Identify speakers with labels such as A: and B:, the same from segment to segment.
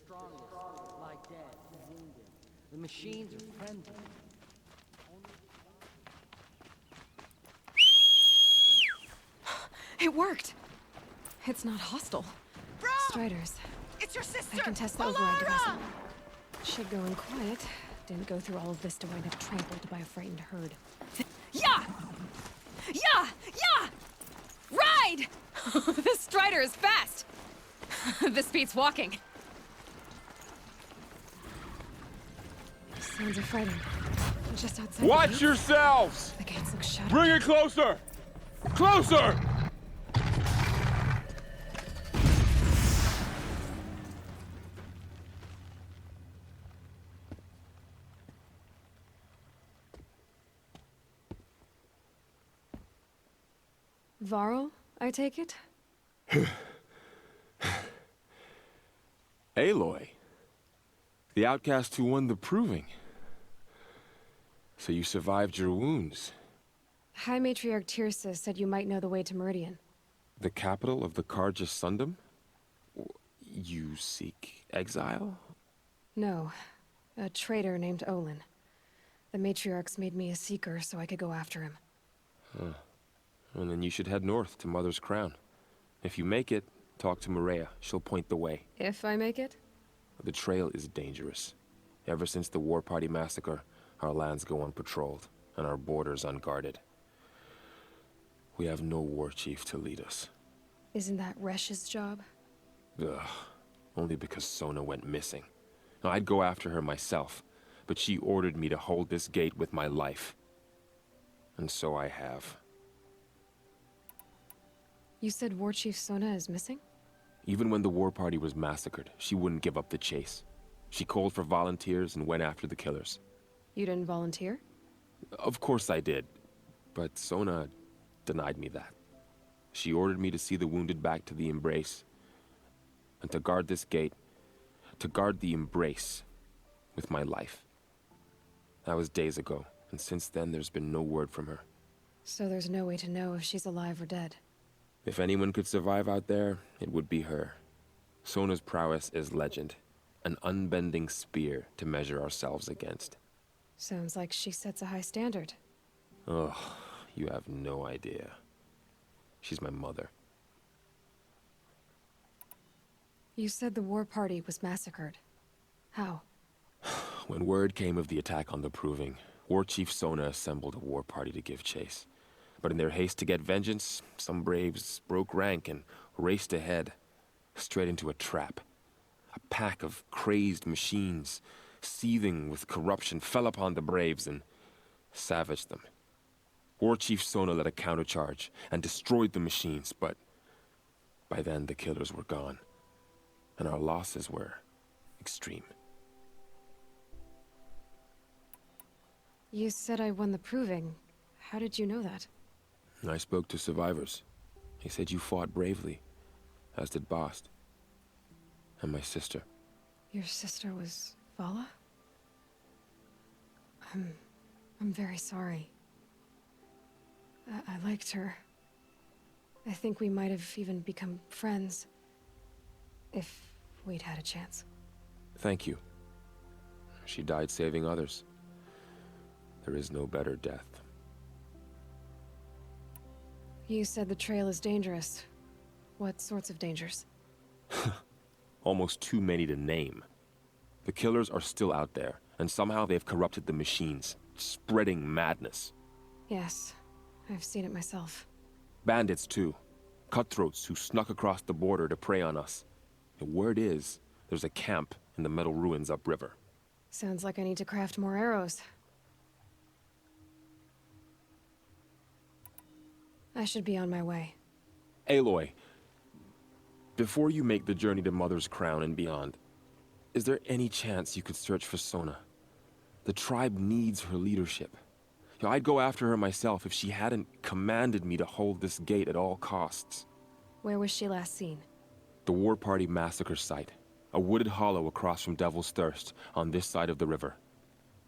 A: strongest lie dead and wounded. The machines are friendly.
B: It worked. It's not hostile.
C: Bro!
B: Striders.
C: It's your sister!
B: I can test the override device. Should go in quiet. Didn't go through all of this to wind up trampled by a frightened herd. Yeah! Yeah! Yeah! Ride! This Strider is fast! This beats walking. Sounds are fighting. Just outside.
D: Watch yourselves!
B: The gates look shut.
D: Bring it closer! Closer!
B: Varl, I take it?
D: Eilloy. The outcast who won the proving. So you survived your wounds.
B: High Matriarch Tirsa said you might know the way to Meridian.
D: The capital of the Carja Sundom? You seek exile?
B: No. A traitor named Olin. The Matriarchs made me a seeker so I could go after him.
D: Huh. And then you should head north to Mother's Crown. If you make it, talk to Maria. She'll point the way.
B: If I make it?
D: The trail is dangerous. Ever since the War Party massacre, our lands go unpatrolled, and our borders unguarded. We have no war chief to lead us.
B: Isn't that Resh's job?
D: Ugh. Only because Sona went missing. Now, I'd go after her myself, but she ordered me to hold this gate with my life. And so I have.
B: You said War Chief Sona is missing?
D: Even when the War Party was massacred, she wouldn't give up the chase. She called for volunteers and went after the killers.
B: You didn't volunteer?
D: Of course I did, but Sona denied me that. She ordered me to see the wounded back to the Embrace, and to guard this gate, to guard the Embrace with my life. That was days ago, and since then there's been no word from her.
B: So there's no way to know if she's alive or dead.
D: If anyone could survive out there, it would be her. Sona's prowess is legend, an unbending spear to measure ourselves against.
B: Sounds like she sets a high standard.
D: Ugh, you have no idea. She's my mother.
B: You said the War Party was massacred. How?
D: When word came of the attack on the Proving, War Chief Sona assembled a war party to give chase. But in their haste to get vengeance, some braves broke rank and raced ahead, straight into a trap. A pack of crazed machines, seething with corruption, fell upon the braves and savaged them. War Chief Sona led a countercharge and destroyed the machines, but by then the killers were gone, and our losses were extreme.
B: You said I won the Proving. How did you know that?
D: I spoke to survivors. They said you fought bravely, as did Bast. And my sister.
B: Your sister was Vala? I'm very sorry. I liked her. I think we might have even become friends. If we'd had a chance.
D: Thank you. She died saving others. There is no better death.
B: You said the trail is dangerous. What sorts of dangers?
D: Almost too many to name. The killers are still out there, and somehow they've corrupted the machines, spreading madness.
B: Yes, I've seen it myself.
D: Bandits, too. Cutthroats who snuck across the border to prey on us. The word is, there's a camp in the metal ruins upriver.
B: Sounds like I need to craft more arrows. I should be on my way.
D: Eilloy, before you make the journey to Mother's Crown and beyond, is there any chance you could search for Sona? The tribe needs her leadership. I'd go after her myself if she hadn't commanded me to hold this gate at all costs.
B: Where was she last seen?
D: The War Party massacre site. A wooded hollow across from Devil's Thirst, on this side of the river.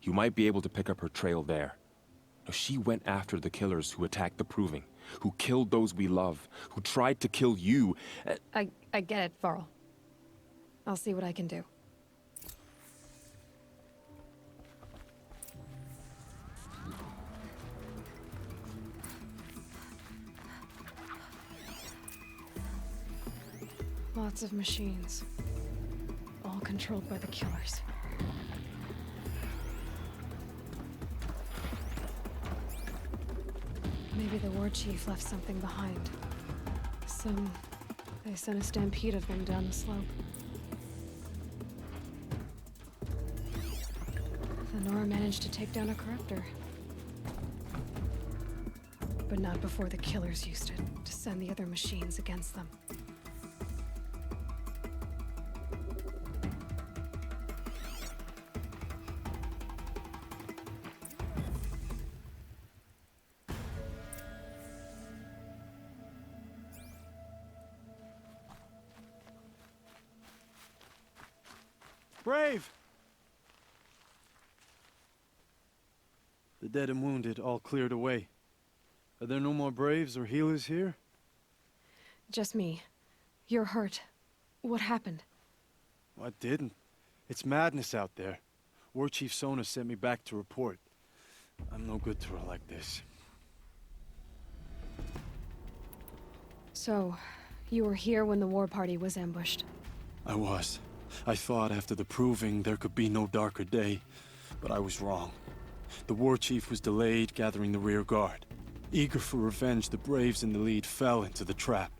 D: You might be able to pick up her trail there. She went after the killers who attacked the Proving, who killed those we love, who tried to kill you.
B: I get it, Varl. I'll see what I can do. Lots of machines. All controlled by the killers. Maybe the war chief left something behind. They sent a stampede of them down the slope. Nora managed to take down a corruptor. But not before the killers used it to send the other machines against them.
C: Brave! The dead and wounded all cleared away. Are there no more Braves or healers here?
B: Just me. You're hurt. What happened?
C: I didn't. It's madness out there. War Chief Sona sent me back to report. I'm no good to her like this.
B: So, you were here when the war party was ambushed?
C: I was. I thought after the proving there could be no darker day, but I was wrong. The war chief was delayed gathering the rear guard. Eager for revenge, the Braves in the lead fell into the trap.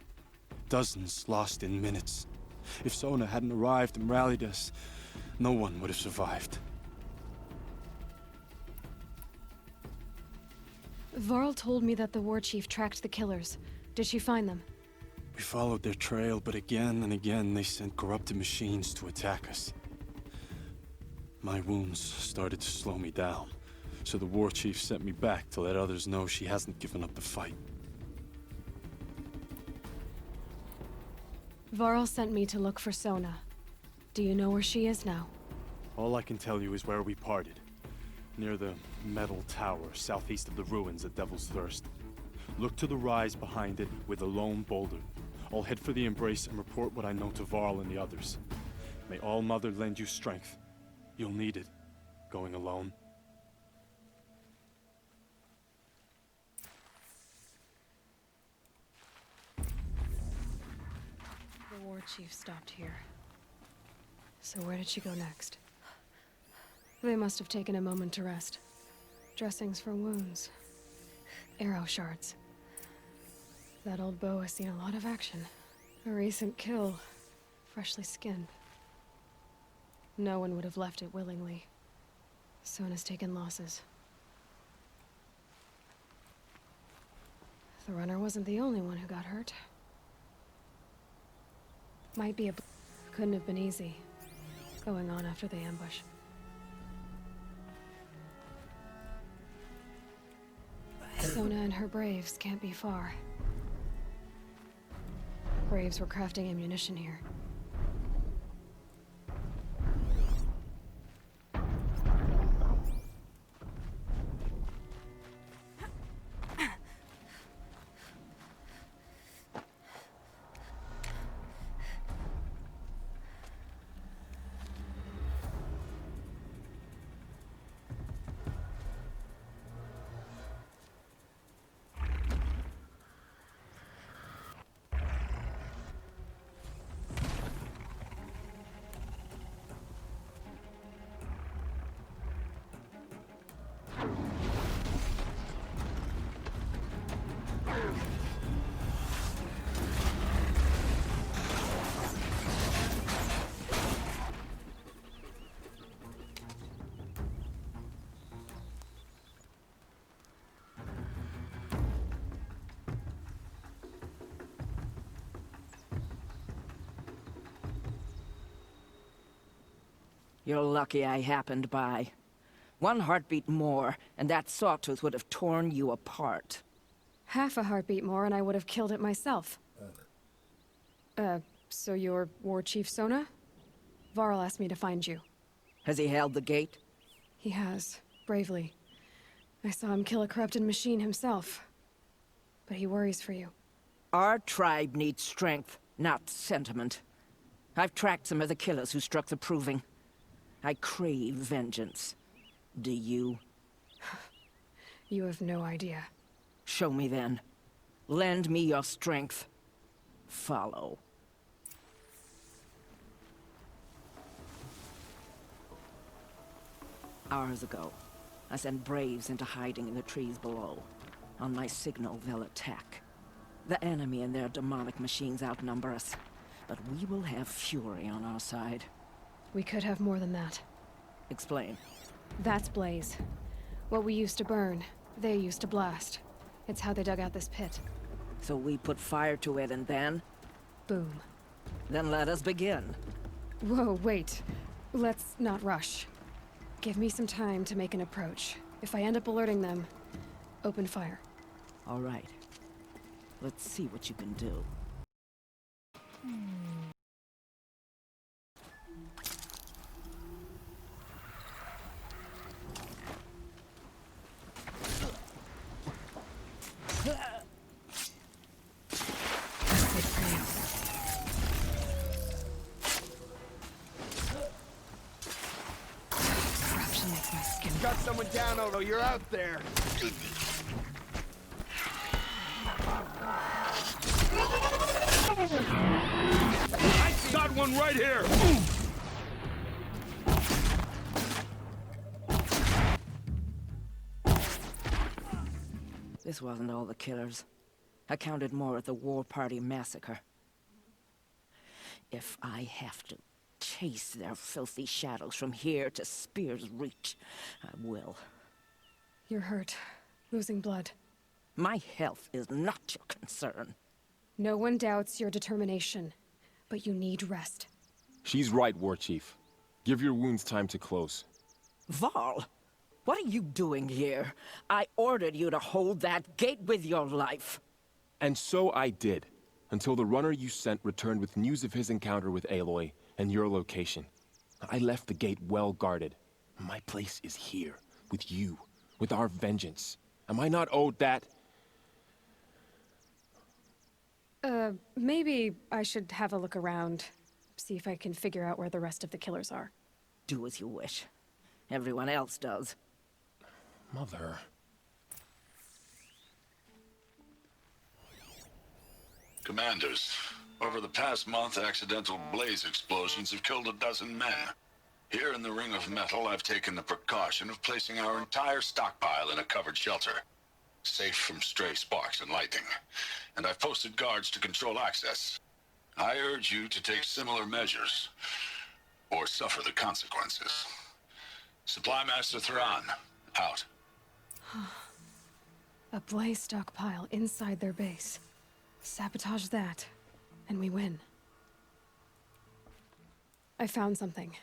C: Dozens lost in minutes. If Sona hadn't arrived and rallied us, no one would have survived.
B: Varl told me that the war chief tracked the killers. Did she find them?
C: We followed their trail, but again and again they sent corrupted machines to attack us. My wounds started to slow me down, so the war chief sent me back to let others know she hasn't given up the fight.
B: Varl sent me to look for Sona. Do you know where she is now?
C: All I can tell you is where we parted. Near the metal tower, southeast of the ruins at Devil's Thirst. Look to the rise behind it with a lone boulder. I'll head for the embrace and report what I know to Varl and the others. May All Mother lend you strength. You'll need it, going alone.
B: The war chief stopped here. So where did she go next? They must have taken a moment to rest. Dressings for wounds. Arrow shards. That old bow has seen a lot of action. A recent kill. Freshly skinned. No one would have left it willingly. Sona's taken losses. The runner wasn't the only one who got hurt. Might be couldn't have been easy. Going on after the ambush. Sona and her Braves can't be far. Braves were crafting ammunition here.
E: You're lucky I happened by. One heartbeat more, and that sawtooth would have torn you apart.
B: Half a heartbeat more and I would have killed it myself. So you're War Chief Sona? Varl asked me to find you.
E: Has he held the gate?
B: He has, bravely. I saw him kill a corrupted machine himself. But he worries for you.
E: Our tribe needs strength, not sentiment. I've tracked some of the killers who struck the Proving. I crave vengeance. Do you?
B: You have no idea.
E: Show me then. Lend me your strength. Follow. Hours ago, I sent Braves into hiding in the trees below. On my signal, they'll attack. The enemy and their demonic machines outnumber us, but we will have fury on our side.
B: We could have more than that.
E: Explain.
B: That's Blaze. What we used to burn, they used to blast. It's how they dug out this pit.
E: So we put fire to it and then?
B: Boom.
E: Then let us begin.
B: Whoa, wait. Let's not rush. Give me some time to make an approach. If I end up alerting them, open fire.
E: All right. Let's see what you can do.
B: Corruption makes my skin.
F: Got someone down, Odo. You're out there.
C: I got one right here!
E: This wasn't all the killers. I counted more at the War Party massacre. If I have to chase their filthy shadows from here to Spear's Reach, I will.
B: You're hurt. Losing blood.
E: My health is not your concern.
B: No one doubts your determination, but you need rest.
D: She's right, War Chief. Give your wounds time to close.
E: Varl, what are you doing here? I ordered you to hold that gate with your life.
D: And so I did, until the runner you sent returned with news of his encounter with Eilloy and your location. I left the gate well guarded. My place is here, with you, with our vengeance. Am I not owed that?
B: Maybe I should have a look around. See if I can figure out where the rest of the killers are.
E: Do as you wish. Everyone else does.
D: Mother...
G: Commanders, over the past month, accidental blaze explosions have killed 12 men. Here in the Ring of Metal, I've taken the precaution of placing our entire stockpile in a covered shelter, safe from stray sparks and lightning, and I've posted guards to control access. I urge you to take similar measures, or suffer the consequences. Supply Master Thran, out.
B: A Blaze stockpile inside their base. Sabotage that, and we win. I found something.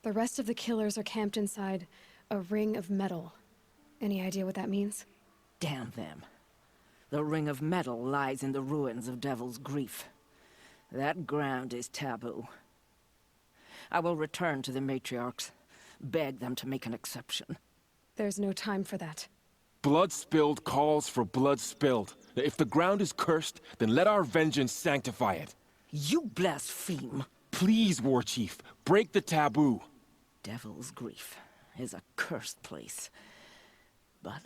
B: The rest of the killers are camped inside a ring of metal. Any idea what that means?
E: Damn them. The Ring of Metal lies in the ruins of Devil's Grief. That ground is taboo. I will return to the matriarchs, beg them to make an exception.
B: There's no time for that.
D: Blood spilled calls for blood spilled. If the ground is cursed, then let our vengeance sanctify it.
E: You blaspheme!
D: Please, War Chief, break the taboo.
E: Devil's Grief is a cursed place. But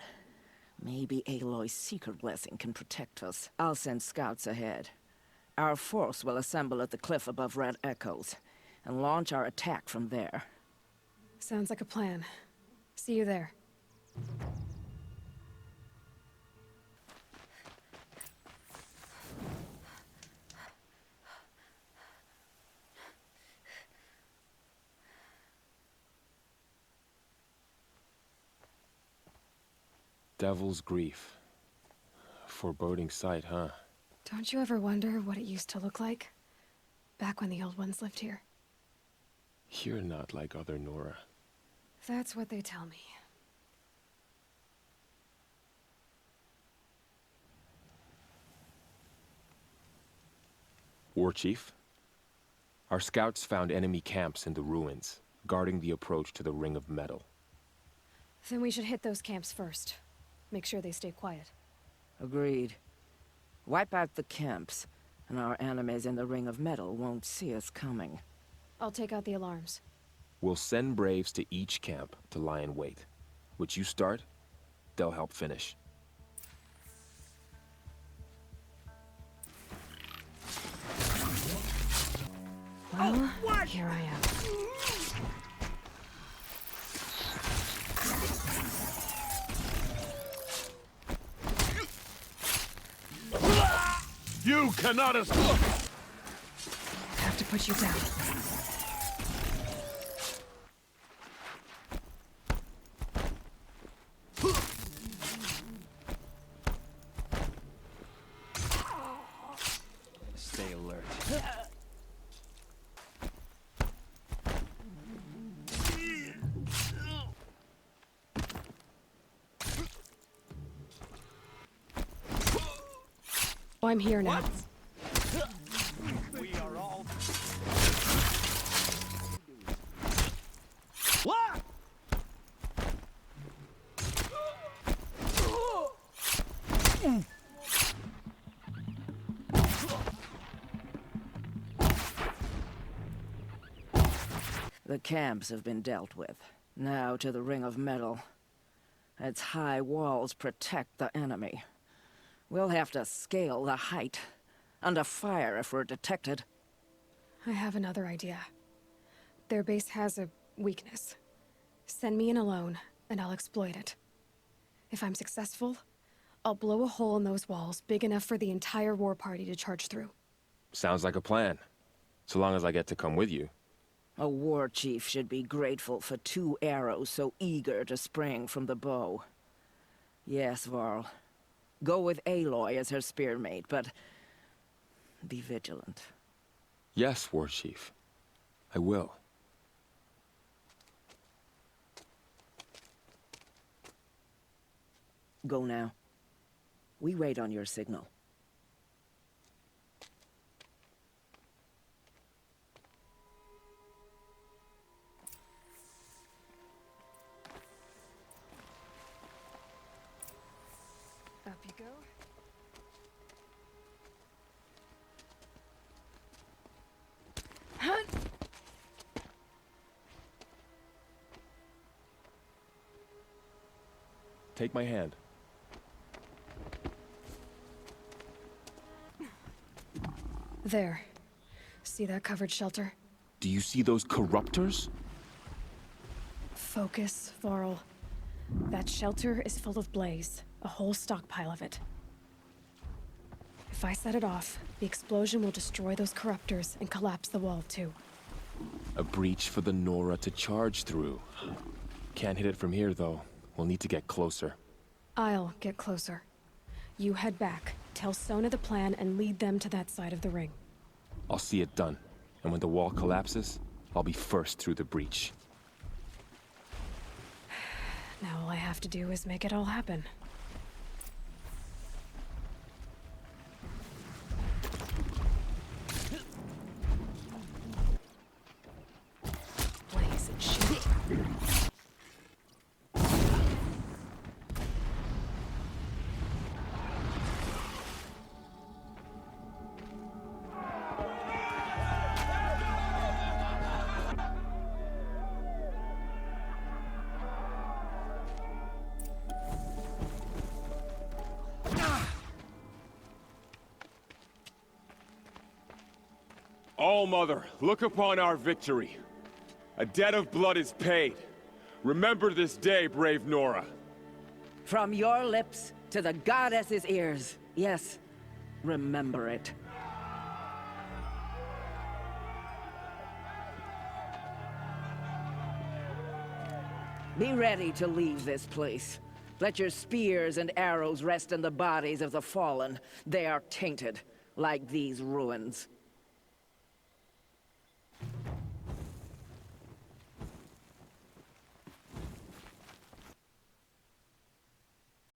E: maybe Eilloi's secret blessing can protect us. I'll send scouts ahead. Our force will assemble at the cliff above Red Echoes, and launch our attack from there.
B: Sounds like a plan. See you there.
D: Devil's Grief. Foreboding sight, huh?
B: Don't you ever wonder what it used to look like? Back when the old ones lived here.
D: You're not like other Nora.
B: That's what they tell me.
D: War Chief? Our scouts found enemy camps in the ruins, guarding the approach to the Ring of Metal.
B: Then we should hit those camps first. Make sure they stay quiet.
E: Agreed. Wipe out the camps, and our enemies in the Ring of Metal won't see us coming.
B: I'll take out the alarms.
D: We'll send Braves to each camp to lie in wait. Which you start, they'll help finish.
B: Well, here I am.
F: cannot escape!
B: Have to put you down.
F: Stay alert.
B: Oh, I'm here now.
F: We are all... What?
E: The camps have been dealt with. Now to the Ring of Metal. Its high walls protect the enemy. We'll have to scale the height. Under fire if we're detected.
B: I have another idea. Their base has a weakness. Send me in alone, and I'll exploit it. If I'm successful, I'll blow a hole in those walls big enough for the entire war party to charge through.
D: Sounds like a plan. So long as I get to come with you.
E: A war chief should be grateful for 2 arrows so eager to spring from the bow. Yes, Varl. Go with Eilloy as her spearmate, but be vigilant.
D: Yes, War Chief. I will.
E: Go now. We wait on your signal.
B: Up you go.
D: Take my hand.
B: There. See that covered shelter?
D: Do you see those corruptors?
B: Focus, Varl. That shelter is full of blaze. A whole stockpile of it. If I set it off, the explosion will destroy those corruptors and collapse the wall, too.
D: A breach for the Nora to charge through. Can't hit it from here, though. We'll need to get closer.
B: I'll get closer. You head back, tell Sona the plan, and lead them to that side of the ring.
D: I'll see it done. And when the wall collapses, I'll be first through the breach.
B: Now all I have to do is make it all happen. Blaze and shoot.
H: All-Mother, look upon our victory. A debt of blood is paid. Remember this day, brave Nora.
E: From your lips to the goddess's ears. Yes, remember it. Be ready to leave this place. Let your spears and arrows rest in the bodies of the fallen. They are tainted, like these ruins.